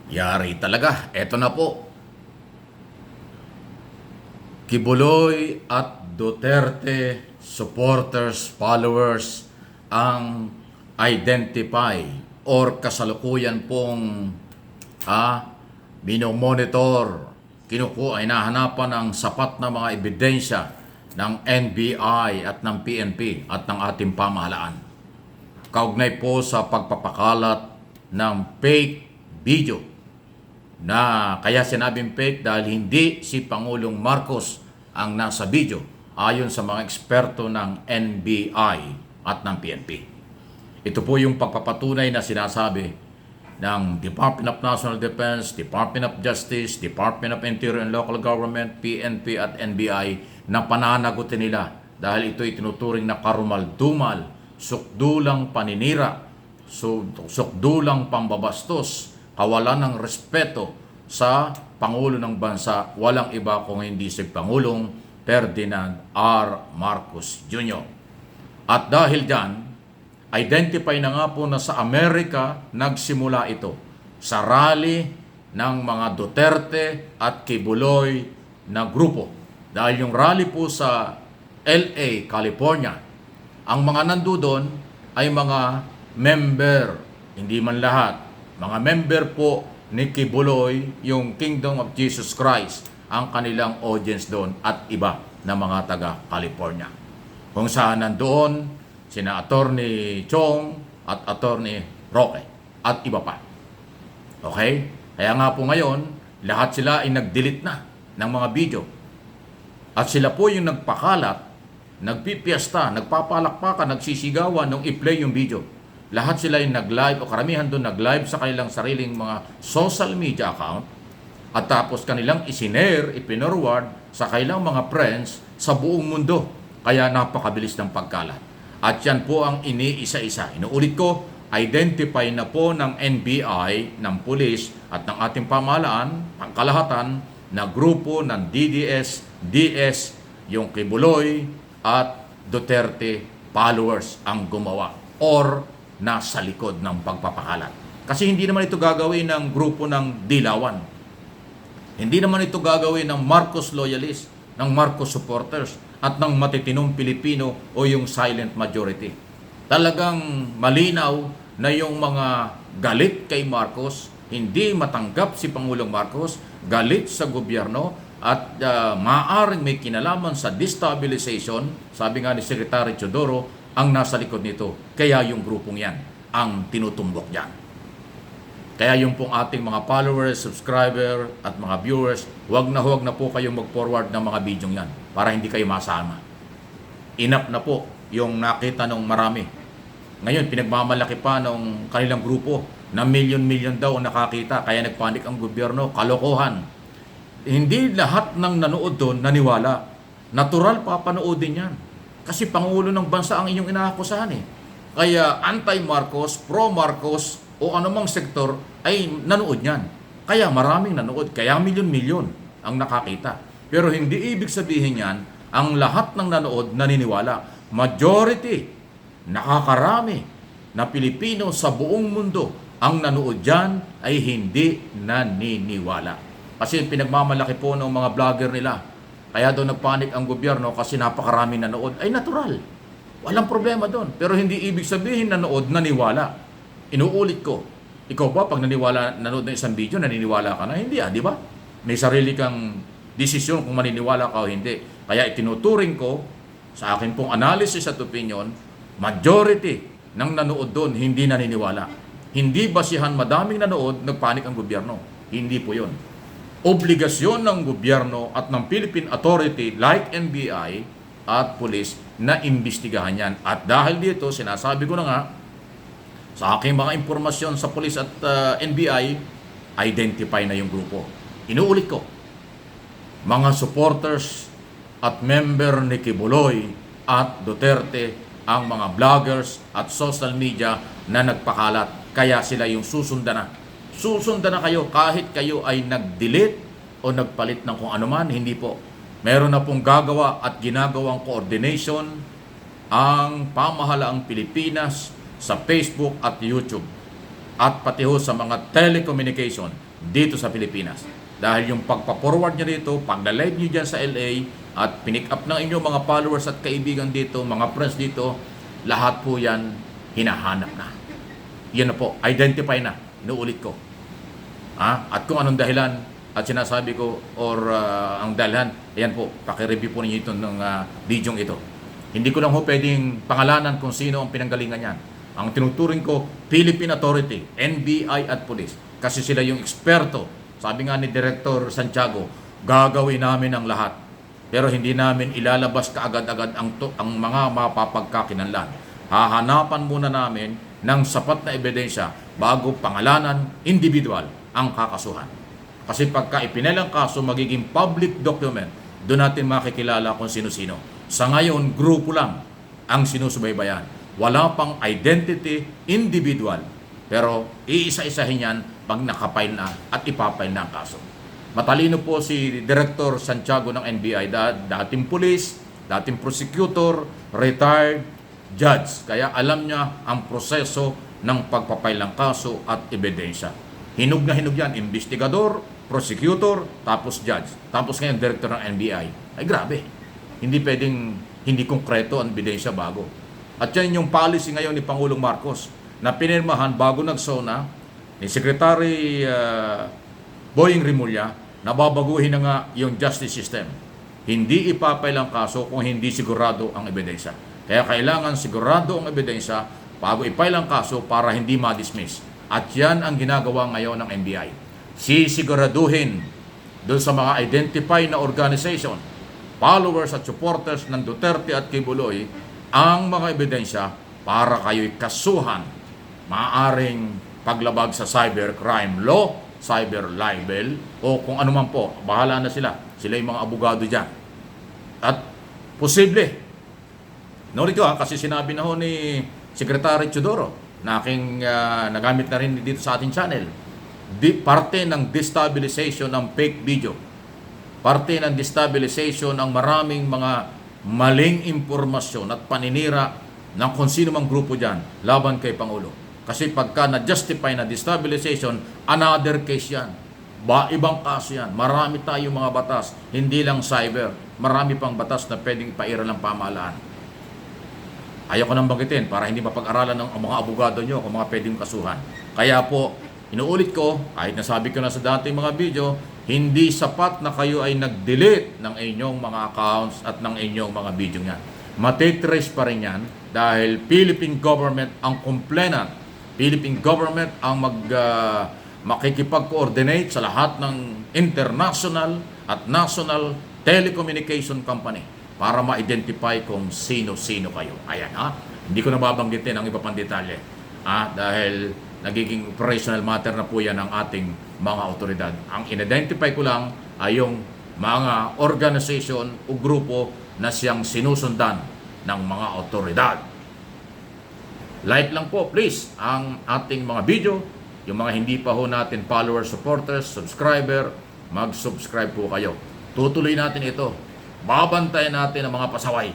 Yari talaga. Eto na po. Kibuloy at Duterte supporters, followers ang identify or kasalukuyan pong minomonitor, hinahanapan ng sapat na mga ebidensya ng NBI at ng PNP at ng ating pamahalaan. Kaugnay po sa pagpapakalat ng fake video na kaya sinabing fake dahil hindi si Pangulong Marcos ang nasa video ayon sa mga eksperto ng NBI at ng PNP. Ito po yung pagpapatunay na sinasabi ng Department of National Defense, Department of Justice, Department of Interior and Local Government, PNP at NBI na pananagutin nila dahil ito itinuturing na karumal-dumal, sukdulang paninira, sukdulang pambabastos, kawalan ng respeto sa Pangulo ng Bansa, walang iba kung hindi si Pangulong Ferdinand R. Marcos Jr. At dahil dyan, identify na nga po na sa Amerika nagsimula ito sa rally ng mga Duterte at Kibuloy na grupo. Dahil yung rally po sa LA, California, ang mga nandoon ay mga member, hindi man lahat, mga member po ni Kibuloy, yung Kingdom of Jesus Christ, ang kanilang audience doon at iba na mga taga-California. Kung saan nandoon, sina Attorney Chong at Attorney Roque at iba pa. Okay? Kaya nga po ngayon, lahat sila ay nag-delete na ng mga video. At sila po yung nagpakalat, nagpipiesta, nagpapalakpakan, nagsisigawan nung i-play yung video. Lahat sila yung nag-live o karamihan doon nag-live sa kanilang sariling mga social media account at tapos kanilang isinare, ipinorward sa kanilang mga friends sa buong mundo. Kaya napakabilis ng pagkalat. At yan po ang iniisa-isa. Inuulit ko, identify na po ng NBI, ng pulis at ng ating pamahalaan, pangkalahatan na grupo ng DDS, DS, yung Kibuloy at Duterte followers ang gumawa or nasa likod ng pagpapakalat. Kasi hindi naman ito gagawin ng grupo ng Dilawan. Hindi naman ito gagawin ng Marcos loyalist, ng Marcos supporters, at ng matitinong Pilipino o yung silent majority. Talagang malinaw na yung mga galit kay Marcos, hindi matanggap si Pangulong Marcos, galit sa gobyerno, at maaaring may kinalaman sa destabilization, sabi nga ni Secretary Teodoro, ang nasa likod nito. Kaya yung grupong yan ang tinutumbok dyan. Kaya yung pong ating mga followers, subscriber at mga viewers, huwag na po kayong mag-forward ng mga video yan para hindi kayo masama. Enough na po yung nakita ng marami. Ngayon, pinagmamalaki pa ng kanilang grupo na milyon-milyon daw ang nakakita kaya nagpanik ang gobyerno. Kalokohan. Hindi lahat ng nanood doon naniwala. Natural papanoodin yan. Kasi Pangulo ng Bansa ang inyong inaakusahan eh. Kaya anti-Marcos, pro-Marcos o anumang sektor ay nanood yan. Kaya maraming nanood. Kaya milyon-milyon ang nakakita. Pero hindi ibig sabihin yan ang lahat ng nanood naniniwala. Majority, nakakarami na Pilipino sa buong mundo ang nanood dyan ay hindi naniniwala. Kasi pinagmamalaki po ng mga vlogger nila. Kaya doon nagpanik ang gobyerno kasi napakaraming nanood. Ay natural. Walang problema doon. Pero hindi ibig sabihin nanood, naniwala. Inuulit ko. Ikaw ba pag nanood ng isang video, naniniwala ka na? Hindi di ba? May sarili kang desisyon kung maniniwala ka o hindi. Kaya itinuturing ko sa akin pong analysis at opinion, majority ng nanood doon hindi naniniwala. Hindi basihan madaming nanood, nagpanik ang gobyerno. Hindi po yun. Obligasyon ng gobyerno at ng Philippine Authority like NBI at police na imbestigahan yan. At dahil dito, sinasabi ko na nga, sa aking mga impormasyon sa police at NBI, identify na yung grupo. Inuulit ko, mga supporters at member ni Kibuloy at Duterte ang mga vloggers at social media na nagpakalat. Kaya sila yung susundan na. Susundan na kayo kahit kayo ay nag-delete o nagpalit ng kung anuman, hindi po. Meron na pong gagawa at ginagawang coordination ang pamahalaang Pilipinas sa Facebook at YouTube. at pati ho sa mga telecommunication dito sa Pilipinas. Dahil yung pagpa-forward nyo dito, pagla-live nyo dyan sa LA at pinick up ng inyong mga followers at kaibigan dito, mga friends dito, lahat po yan hinahanap na. Yan na po, identify na, inuulit ko. At kung anong dahilan at sinasabi ko or ang dahilan, ayan po, pakireview po ninyo ito ng video ito. Hindi ko lang ho pwedeng pangalanan kung sino ang pinanggalingan yan. Ang tinuturing ko, Philippine Authority, NBI at Police. Kasi sila yung eksperto. Sabi nga ni Director Santiago, gagawin namin ang lahat. Pero hindi namin ilalabas kaagad-agad ang mga mapapagkakinanlan. Hahanapan muna namin ng sapat na ebidensya bago pangalanan individual ang kakasuhan. Kasi pagka ipinalang kaso, magiging public document, doon natin makikilala kung sino-sino. Sa ngayon, grupo lang ang sinusubaybayan. Wala pang identity individual. Pero iisa-isahin yan pag nakapile na at ipapile na ang kaso. Matalino po si Director Santiago ng NBI, dating police, dating prosecutor, retired judge. Kaya alam niya ang proseso ng pagpapile ng kaso at ebidensya. Hinog na hinog yan, investigador, prosecutor, tapos judge. Tapos ngayon, Director ng NBI. Ay grabe. Hindi pwedeng hindi konkreto ang ebidensya bago. At yan yung policy ngayon ni Pangulong Marcos na pinirmahan bago nagsona ni Secretary Boying Rimulya na babaguhin na nga yung justice system. Hindi ipapile ang kaso kung hindi sigurado ang ebidensya. Kaya kailangan sigurado ang ebidensya bago ipile ang kaso para hindi ma-dismiss. At yan ang ginagawa ngayon ng NBI. Sisiguraduhin doon sa mga identified na organization, followers at supporters ng Duterte at Kibuloy ang mga ebidensya para kayo'y kasuhan. Maaring paglabag sa cybercrime law, cyber libel, o kung ano man po, bahala na sila. Sila yung mga abogado dyan. At posible, norito kasi sinabi na ho ni Secretary Teodoro na aking nagamit na rin dito sa ating channel, parte ng destabilization ng fake video, parte ng destabilization ng maraming mga maling impormasyon at paninira ng kung sino mang grupo dyan laban kay Pangulo. Kasi pagka na-justify na destabilization, another case yan. Ibang kaso yan. Marami tayong mga batas, hindi lang cyber. Marami pang batas na pwedeng ipairal ng pamahalaan. Ayaw ko nang banggitin para hindi mapag-aralan ng mga abogado nyo kung mga pwedeng kasuhan. Kaya po, inuulit ko, kahit nasabi ko na sa dating mga video, hindi sapat na kayo ay nag-delete ng inyong mga accounts at ng inyong mga video yan. Matitrace pa rin yan dahil Philippine government ang complainant. Philippine government ang makikipag-coordinate sa lahat ng international at national telecommunication company para ma-identify kung sino-sino kayo. Ayan Hindi ko nababanggitin ang iba pang detalye. Dahil nagiging operational matter na po yan ng ating mga otoridad. Ang in-identify ko lang ay yung mga organization o grupo na siyang sinusundan ng mga otoridad. Like lang po please ang ating mga video. Yung mga hindi pa ho natin followers, supporters, subscriber, mag-subscribe po kayo. Tutuloy natin ito. Babantayan natin ang mga pasaway.